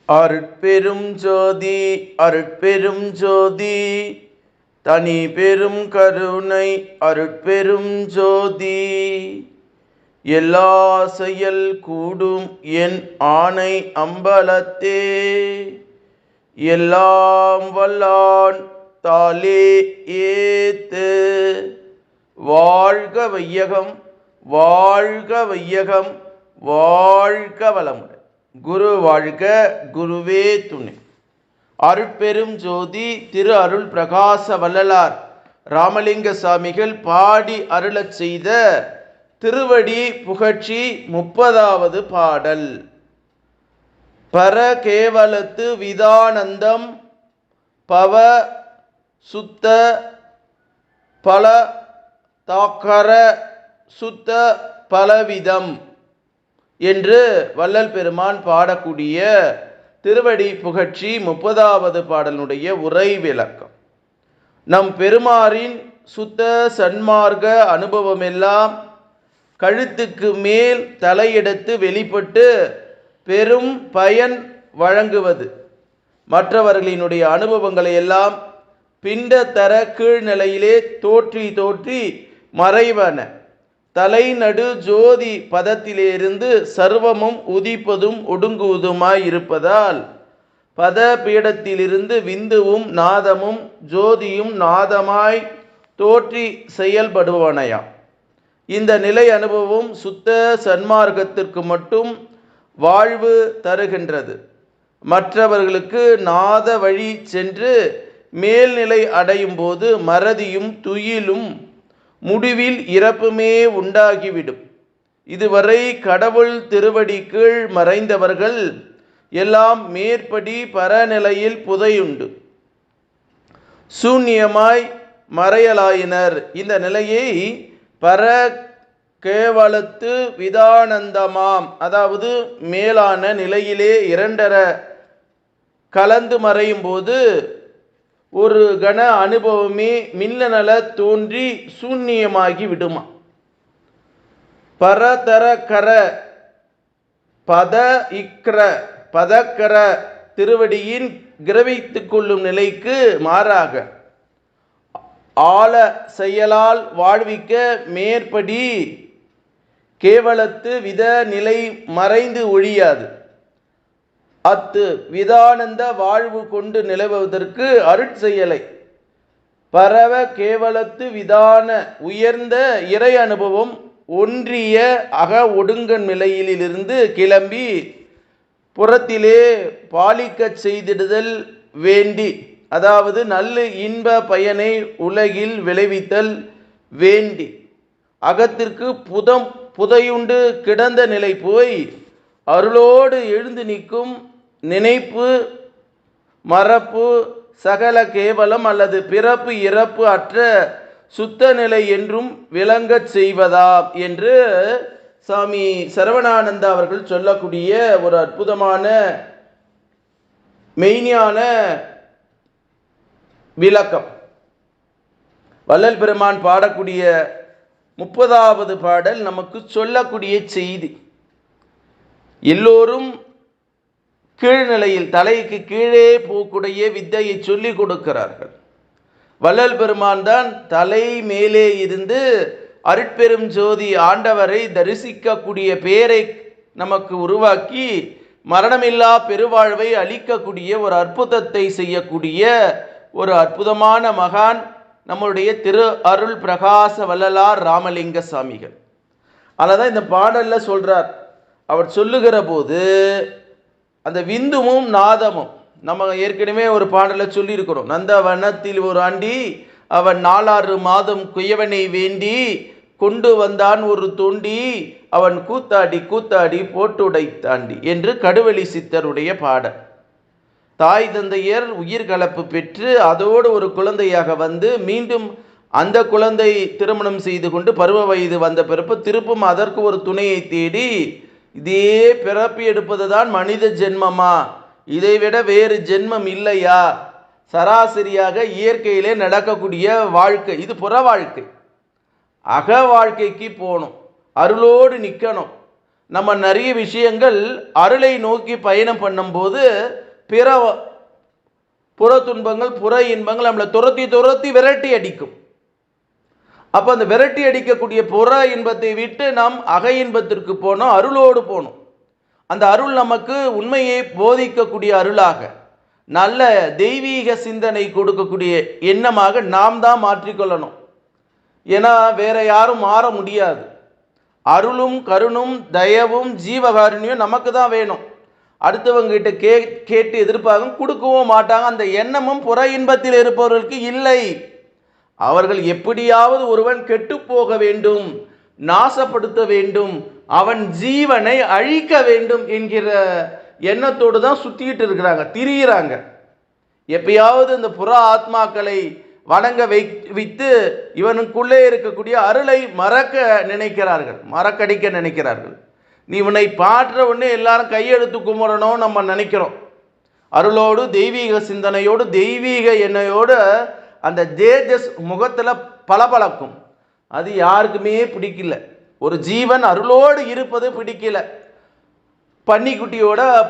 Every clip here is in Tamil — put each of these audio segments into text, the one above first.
அருட்பெரும் ஜோதி அருட்பெரும் ஜோதி தனி பெரும் கருணை அருட்பெரும் ஜோதி. எல்லா செயல் கூடும் என் ஆணை அம்பலத்தே, எல்லாம் வல்லான் தாலே ஏத்து. வாழ்க வையகம் வாழ்க வையகம் வாழ்க வளமுடன். குரு வாழ்க, குருவே துணை. அருட்பெரும் ஜோதி திரு அருள் பிரகாச வள்ளலார் ராமலிங்க சாமிகள் பாடி அருளச் செய்த திருவடி புகழ்ச்சி 30வது பாடல். பர கேவலத்து விதானந்தம் பவ சுத்த பல தாக்கர சுத்த பலவிதம் என்று வள்ளல் பெருமான் பாடக்கூடிய திருவடி புகழ்ச்சி 30வது பாடலுடைய உரை விளக்கம். நம் பெருமாறின் சுத்த சன்மார்க்க அனுபவமெல்லாம் கழுத்துக்கு மேல் தலையெடுத்து வெளிப்பட்டு பெரும் பயன் வழங்குவது. மற்றவர்களினுடைய அனுபவங்களை எல்லாம் பிண்ட தர கீழ்நிலையிலே தோற்றி தோற்றி மறைவன. தலைநடு ஜோதி பதத்திலிருந்து சர்வமும் உதிப்பதும் ஒடுங்குவதுமாய் இருப்பதால் பத பீடத்திலிருந்து விந்துவும் நாதமும் ஜோதியும் நாதமாய் தோற்றி செயல்படுவனையாம். இந்த நிலை அனுபவம் சுத்த சன்மார்க்கத்திற்கு மட்டும் வாழ்வு தருகின்றது. மற்றவர்களுக்கு நாத வழி சென்று மேல்நிலை அடையும் போது மறதியும் துயிலும் முடிவில் இறப்புமே உண்டாகிவிடும். இதுவரை கடவுள் திருவடி கீழ் மறைந்தவர்கள் எல்லாம் மேற்படி பரநிலையில் புதையுண்டு சூன்யமாய் மறையலாயினர். இந்த நிலையை பர கேவலத்து விதானந்தமாம், அதாவது மேலான நிலையிலே இரண்டர கலந்து மறையும் போது ஒரு கண அனுபவமே மின்னல தோன்றி சூன்யமாகி விடுமா. பரதரகர பத இக்ர பதக்கர திருவடியின் கிரவித்துக் கொள்ளும் நிலைக்கு மாறாக ஆழ செயலால் வாழ்விக்க மேற்படி கேவலத்து வித நிலை மறைந்து ஒழியாது. அத்து விதானந்த வாழ்வு கொண்டு நிலவுவதற்கு அருட்செயலை பரவ கேவலத்து விதான உயர்ந்த இறை அனுபவம் ஒன்றிய அக ஒடுங்கன் நிலையிலிருந்து கிளம்பி புறத்திலே பாலிக்கச் செய்திடுதல் வேண்டி, அதாவது நல்ல இன்ப பயனை உலகில் விளைவித்தல் வேண்டி அகத்திற்கு புதையுண்டு கிடந்த நிலை போய் அருளோடு எழுந்து நிற்கும் நினைப்பு மறப்பு சகல கேவலம் அல்லது பிறப்பு இறப்பு அற்ற சுத்த நிலை என்றும் விளங்கச் செய்வதா என்று சாமி சரவணானந்தா அவர்கள் சொல்லக்கூடிய ஒரு அற்புதமான மெய்ஞான விளக்கம். வள்ளல் பெருமான் பாடக்கூடிய 30வது பாடல் நமக்கு சொல்லக்கூடிய செய்தி. எல்லோரும் கீழ்நிலையில் தலைக்கு கீழே போகக்கூடிய வித்தையை சொல்லி கொடுக்கிறார்கள். வள்ளல் பெருமான் தான் தலை மேலே இருந்து அருட்பெரும் ஜோதி ஆண்டவரை தரிசிக்கக்கூடிய பேரை நமக்கு உருவாக்கி மரணமில்லா பெருவாழ்வை அளிக்கக்கூடிய ஒரு அற்புதத்தை செய்யக்கூடிய ஒரு அற்புதமான மகான் நம்முடைய திரு அருள் பிரகாச வள்ளலார் ராமலிங்க சாமிகள். அதனால்தான் இந்த பாடல்ல சொல்றார். அவர் சொல்லுகிற போது அந்த விந்துவும் நாதமும் நம்ம ஏற்கனவே ஒரு பாடலை சொல்லியிருக்கிறோம். நந்த வனத்தில் ஒரு ஆண்டி அவன் 4-6 மாதம் குயவனை வேண்டி கொண்டு வந்தான் ஒரு தோண்டி அவன் கூத்தாடி கூத்தாடி போட்டுடை தாண்டி என்று கடுவெளி சித்தருடைய பாடல். தாய் தந்தையர் உயிர் கலப்பு பெற்று அதோடு ஒரு குழந்தையாக வந்து மீண்டும் அந்த குழந்தை திருமணம் செய்து கொண்டு பருவ வயது வந்த பிறப்பு திருப்பும் அதற்கு ஒரு துணையை தேடி இதே பிறப்பு எடுப்பது தான் மனித ஜென்மமா, இதைவிட வேறு ஜென்மம் இல்லையா, சராசரியாக இயற்கையிலே நடக்கக்கூடிய வாழ்க்கை இது புற வாழ்க்கை. அக வாழ்க்கைக்கு போகணும், அருளோடு நிற்கணும். நம்ம நிறைய விஷயங்கள் அருளை நோக்கி பயணம் பண்ணும்போது பிற புற துன்பங்கள் புற இன்பங்கள் நம்மளை துரத்தி துரத்தி விரட்டி அடிக்கும். அப்போ அந்த விரட்டி அடிக்கக்கூடிய புற இன்பத்தை விட்டு நாம் அக இன்பத்திற்கு போனோம், அருளோடு போனோம். அந்த அருள் நமக்கு உண்மையை போதிக்கக்கூடிய அருளாக, நல்ல தெய்வீக சிந்தனை கொடுக்கக்கூடிய எண்ணமாக நாம் தான் மாற்றிக்கொள்ளணும். ஏன்னா வேற யாரும் மாற முடியாது. அருளும் கருணும் தயவும் ஜீவகாருண்யம் நமக்கு தான் வேணும். அடுத்தவங்கிட்ட கேட்டு எதிர்பார்க்க கொடுக்கவும் மாட்டாங்க. அந்த எண்ணமும் புற இன்பத்தில் இருப்பவர்களுக்கு இல்லை. அவர்கள் எப்படியாவது ஒருவன் கெட்டு போக வேண்டும், நாசப்படுத்த வேண்டும், அவன் ஜீவனை அழிக்க வேண்டும் என்கிற எண்ணத்தோடு தான் சுத்திட்டு இருக்கிறாங்க, திரியிறாங்க. எப்பயாவது இந்த புற ஆத்மாக்களை வணங்க வைத்து இவனுக்குள்ளே இருக்கக்கூடிய அருளை மறக்க நினைக்கிறார்கள், மறக்கடிக்க நினைக்கிறார்கள். நீ இவனை பாற்ற உடனே எல்லாரும் கையெடுத்து கும்பிடணும் நம்ம நினைக்கிறோம். அருளோடு தெய்வீக சிந்தனையோடு தெய்வீக எண்ணெயோடு அந்த தேஜஸ் முகத்தில் பளபளக்கும். அது யாருக்குமே பிடிக்கல. ஒரு ஜீவன் அருளோடு இருப்பது பிடிக்கல.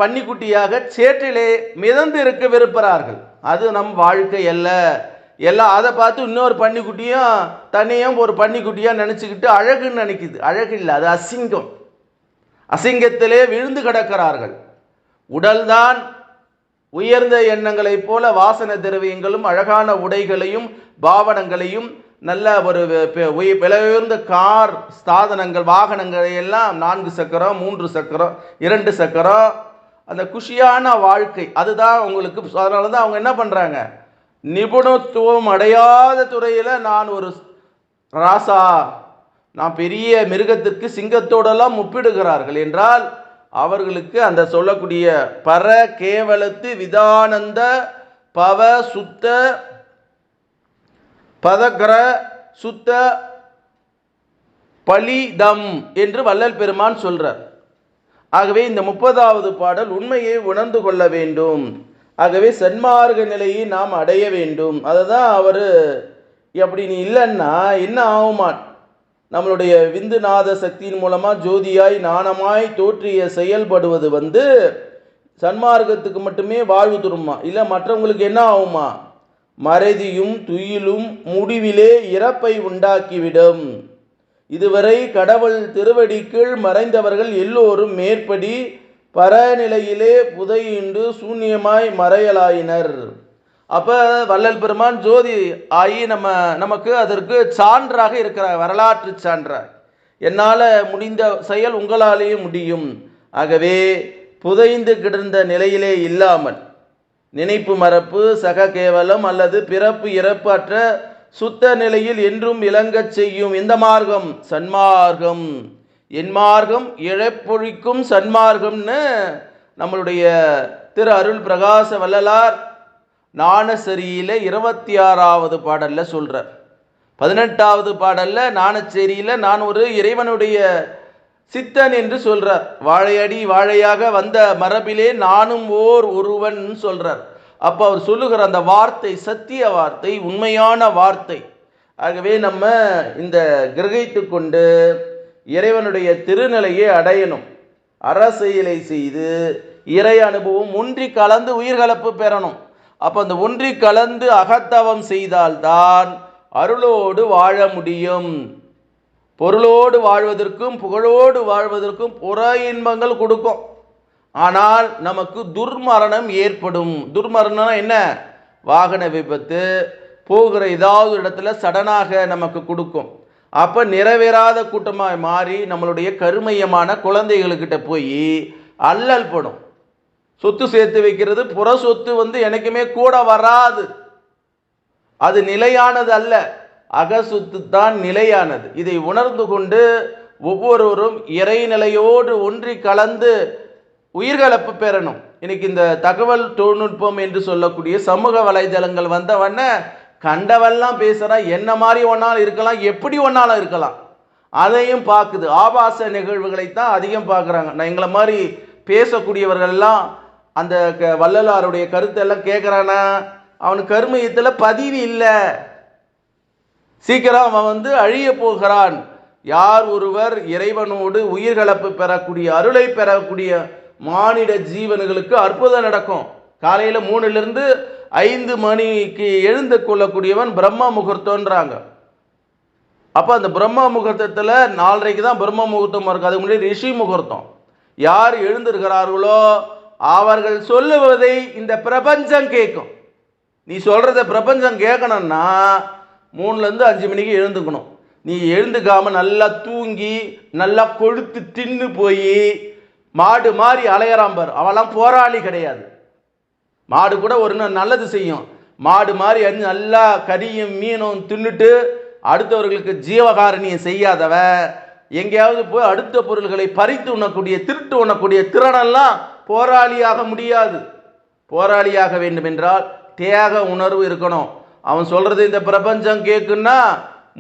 பன்னிக்குட்டியாக சேற்றிலே மிதந்து இருக்க விரும்புகிறார்கள். அது நம் வாழ்க்கை அல்ல. எல்லாம் அதை பார்த்து இன்னொரு பன்னிக்குட்டியும் தன்னையும் ஒரு பன்னிக்குட்டியாக நினச்சிக்கிட்டு அழகுன்னு நினைக்குது. அழகு இல்லை, அது அசிங்கம். அசிங்கத்திலே விழுந்து கிடக்கிறார்கள். உடல்தான் உயர்ந்த எண்ணங்களைப் போல வாசன திரவியங்களும் அழகான உடைகளையும் பாவனங்களையும் நல்ல ஒரு விலையுயர்ந்த கார் சாதனங்கள் வாகனங்களை எல்லாம் 4 சக்கரம் 3 சக்கரம் 2 சக்கரம் அந்த குஷியான வாழ்க்கை அதுதான் உங்களுக்கு. அதனால தான் அவங்க என்ன பண்ணுறாங்க, நிபுணத்துவம் அடையாத துறையில் நான் ஒரு ராசா, நான் பெரிய மிருகத்திற்கு சிங்கத்தோடெல்லாம் ஒப்பிடுகிறார்கள் என்றால் அவர்களுக்கு அந்த சொல்லக்கூடிய பர கேவலத்து விதானந்த பவ சுத்த பதகர சுத்த பலிதம் என்று வள்ளல் பெருமான் சொல்றார். ஆகவே இந்த 30வது பாடல் உண்மையை உணர்ந்து கொள்ள வேண்டும். ஆகவே சன்மார்க்க நிலையை நாம் அடைய வேண்டும். அதுதான் அவர் அப்படி நீ இல்லைன்னா என்ன ஆகுமான், நம்மளுடைய விந்துநாத சக்தியின் மூலமாக ஜோதியாய் நாணமாய் தோற்றிய செயல்படுவது சன்மார்க்கத்துக்கு மட்டுமே வாழ்வு தருமா, இல்லை மற்றவங்களுக்கு என்ன ஆகுமா, மறதியும் துயிலும் முடிவிலே இறப்பை உண்டாக்கிவிடும். இதுவரை கடவுள் திருவடி கீழ் மறைந்தவர்கள் எல்லோரும் மேற்படி பரநிலையிலே புதையுண்டு சூன்யமாய் மறையலாயினர். அப்போ வள்ளல் பெருமான் ஜோதி ஆகி நமக்கு அதற்கு சான்றாக இருக்கிறார், வரலாற்று சான்றார். என்னால் முடிந்த செயல் உங்களாலேயே முடியும். ஆகவே புதைந்து கிடந்த நிலையிலே இல்லாமல் நினைப்பு மறப்பு சக கேவலம் அல்லது பிறப்பு இறப்பு அற்ற சுத்த நிலையில் என்றும் இளங்கச் செய்யும் இந்த மார்க்கம் சன்மார்க்கம். என் மார்க்கம் இழப்பொழிக்கும் சன்மார்க்கம்னு நம்மளுடைய திரு அருள் பிரகாச வள்ளலார் ஞானசரியில 26வது பாடல்ல சொல்றார். 18வது பாடல்ல ஞானச்சேரியில நான் ஒரு இறைவனுடைய சித்தன் என்று சொல்றார். வாழையடி வாழையாக வந்த மரபிலே நானும் ஒருவன் சொல்றார். அப்போ அவர் சொல்லுகிற அந்த வார்த்தை சத்திய வார்த்தை, உண்மையான வார்த்தை. ஆகவே நம்ம இந்த கிரகித்து கொண்டு இறைவனுடைய திருநிலையை அடையணும். அரசியலை செய்து இறை அனுபவம் ஒன்றி கலந்து உயிர்கலப்பு பெறணும். அப்போ அந்த ஒன்றி கலந்து அகத்தவம் செய்தால்தான் அருளோடு வாழ முடியும். பொருளோடு வாழ்வதற்கும் புகழோடு வாழ்வதற்கும் புற இன்பங்கள் கொடுக்கும். ஆனால் நமக்கு துர்மரணம் ஏற்படும். துர்மரணம் என்ன, வாகன விபத்து, போகிற ஏதாவது இடத்துல சடனாக நமக்கு கொடுக்கும். அப்போ நிறைவேறாத கூட்டமாக மாறி நம்மளுடைய கருமையமான குழந்தைகளுக்கிட்ட போய் அல்லல் படும். சொத்து சேர்த்து வைக்கிறது, புற சொத்து எனக்குமே கூட வராது, அது நிலையானது அல்ல. அக சொத்து தான் நிலையானது. இதை உணர்ந்து கொண்டு ஒவ்வொருவரும் இறைநிலையோடு ஒன்றி கலந்து உயிர்கலப்பு பெறணும். இன்னைக்கு இந்த தகவல் தொழில்நுட்பம் என்று சொல்லக்கூடிய சமூக வலைதளங்கள் வந்தவன கண்டவெல்லாம் பேசுகிறான். என்ன மாதிரி ஒன்றாலும் இருக்கலாம், எப்படி ஒன்றாலும் இருக்கலாம், அதையும் பார்க்குது. ஆபாச நிகழ்வுகளைத்தான் அதிகம் பார்க்குறாங்க. நான் எங்களை மாதிரி பேசக்கூடியவர்கள்லாம் அந்த வள்ளலாருடைய கருத்தெல்லாம் கேட்குறானா, அவனுக்கு கருமையத்தில் பதிவு இல்லை, சீக்கிரம் அவன் அழிய போகிறான், யார் ஒருவர் இறைவனோடு உயிர்கலப்பு பெறக்கூடிய அருளை பெறக்கூடிய மானிட ஜீவன்களுக்கு அற்புதம் நடக்கும். காலையில் 3லிருந்து 5 மணிக்கு எழுந்து கொள்ளக்கூடியவன் பிரம்ம முகூர்த்தம்ன்றாங்க. அப்போ அந்த பிரம்ம முகூர்த்தத்தில் 4:30க்கு தான் பிரம்ம முகூர்த்தம் இருக்கு. அதுக்கு முன்னாடி ரிஷி முகூர்த்தம். யார் எழுந்திருக்கிறார்களோ அவர்கள் சொல்லுவதை இந்த பிரபஞ்சம் கேட்கும். நீ சொல்றத பிரபஞ்சம் கேட்கணும்னா 3லேருந்து 5 மணிக்கு எழுந்துக்கணும். நீ எழுந்துக்காம நல்லா தூங்கி நல்லா கொழுத்து தின்னு போய் மாடு மாதிரி அலையறான் பார், அவெல்லாம் போராளி கிடையாது. மாடு கூட ஒரு நல்லது செய்யும். மாடு மாதிரி நல்லா கறியும் மீனும் தின்னுட்டு அடுத்தவர்களுக்கு ஜீவகாரணியம் செய்யாதவ, எங்கேயாவது போய் அடுத்த பொருள்களை பறித்து உண்ணக்கூடிய திருட்டு உண்ணக்கூடிய திறனெல்லாம் போராளியாக முடியாது. போராளியாக வேண்டும் என்றால் தியாக உணர்வு இருக்கணும். அவன் சொல்றது இந்த பிரபஞ்சம் கேட்குன்னா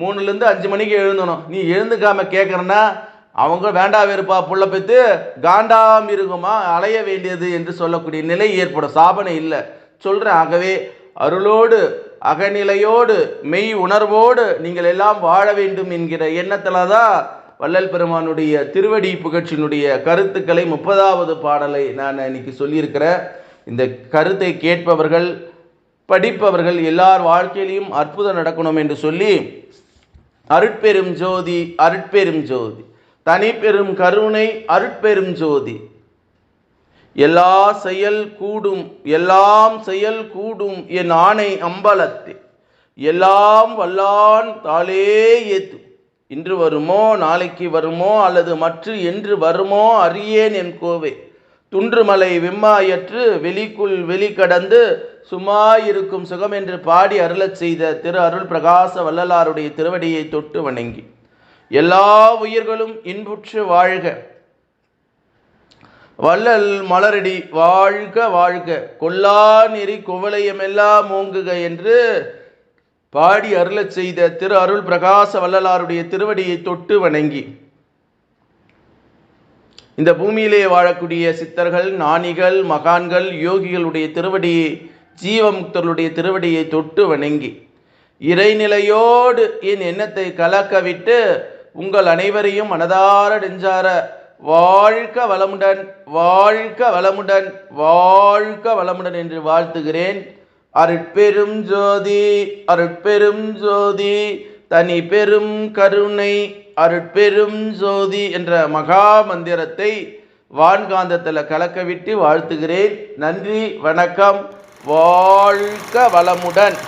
3லேருந்து 5 மணிக்கு எழுந்தணும். நீ எழுந்துக்காம கேட்கறன்னா அவங்க வேண்டா வெறுப்பா புள்ள பெற்று காண்டாம் இருக்குமா அலைய வேண்டியது என்று சொல்லக்கூடிய நிலை ஏற்படும். சாபனை இல்லை சொல்றேன். ஆகவே அருளோடு அகநிலையோடு மெய் உணர்வோடு நீங்கள் எல்லாம் வாழ வேண்டும் என்கிற எண்ணத்துல தான் வள்ளல் பெருமானுடைய திருவடி புகழ்ச்சியினுடைய கருத்துக்களை 30வது பாடலை நான் இன்னைக்கு சொல்லியிருக்கிறேன். இந்த கருத்தை கேட்பவர்கள் படிப்பவர்கள் எல்லார் வாழ்க்கையிலையும் அற்புதம் நடக்கணும் என்று சொல்லி அருட்பெரும் ஜோதி அருட்பெரும் ஜோதி தனிப்பெரும் கருணை அருட்பெரும் ஜோதி எல்லா செயல் கூடும் எல்லாம் செயல் கூடும் என் ஆணை அம்பலத்தே எல்லாம் வல்லான் தாளே ஏத்து இன்று வருமோ நாளைக்கு வருமோ அல்லது மற்ற என்று வருமோ அறியேன் என் கோவை துன்றுமலை வெம்மாயற்று வெளிக்குள் வெளிக்கடந்து சும்மாயிருக்கும் சுகம் என்று பாடி அருளச் செய்த திரு அருள் பிரகாச வள்ளலாருடைய திருவடியை தொட்டு வணங்கி எல்லா உயிர்களும் இன்புற்று வாழ்க, வள்ளல் மலரடி வாழ்க வாழ்க, கொல்லா நெறி குவளையமெல்லாம் ஓங்குக என்று பாடி அருளச் செய்த திரு அருள் பிரகாச வள்ளலாருடைய திருவடியை தொட்டு வணங்கி இந்த பூமியிலே வாழக்கூடிய சித்தர்கள் ஞானிகள் மகான்கள் யோகிகளுடைய திருவடியை ஜீவமுக்தர்களுடைய திருவடியை தொட்டு வணங்கி இறைநிலையோடு என் எண்ணத்தை கலக்கவிட்டு உங்கள் அனைவரையும் மனதார நெஞ்சார வாழ்க வளமுடன் வாழ்க வளமுடன் வாழ்க வளமுடன் என்று வாழ்த்துகிறேன். அருட்பெரும் ஜோதி அருட்பெரும் ஜோதி தனி பெரும் கருணை அருட்பெரும் ஜோதி என்ற மகா மந்திரத்தை வான்காந்தத்தில் கலக்கவிட்டு வாழ்த்துகிறேன். நன்றி, வணக்கம், வாழ்க வளமுடன்.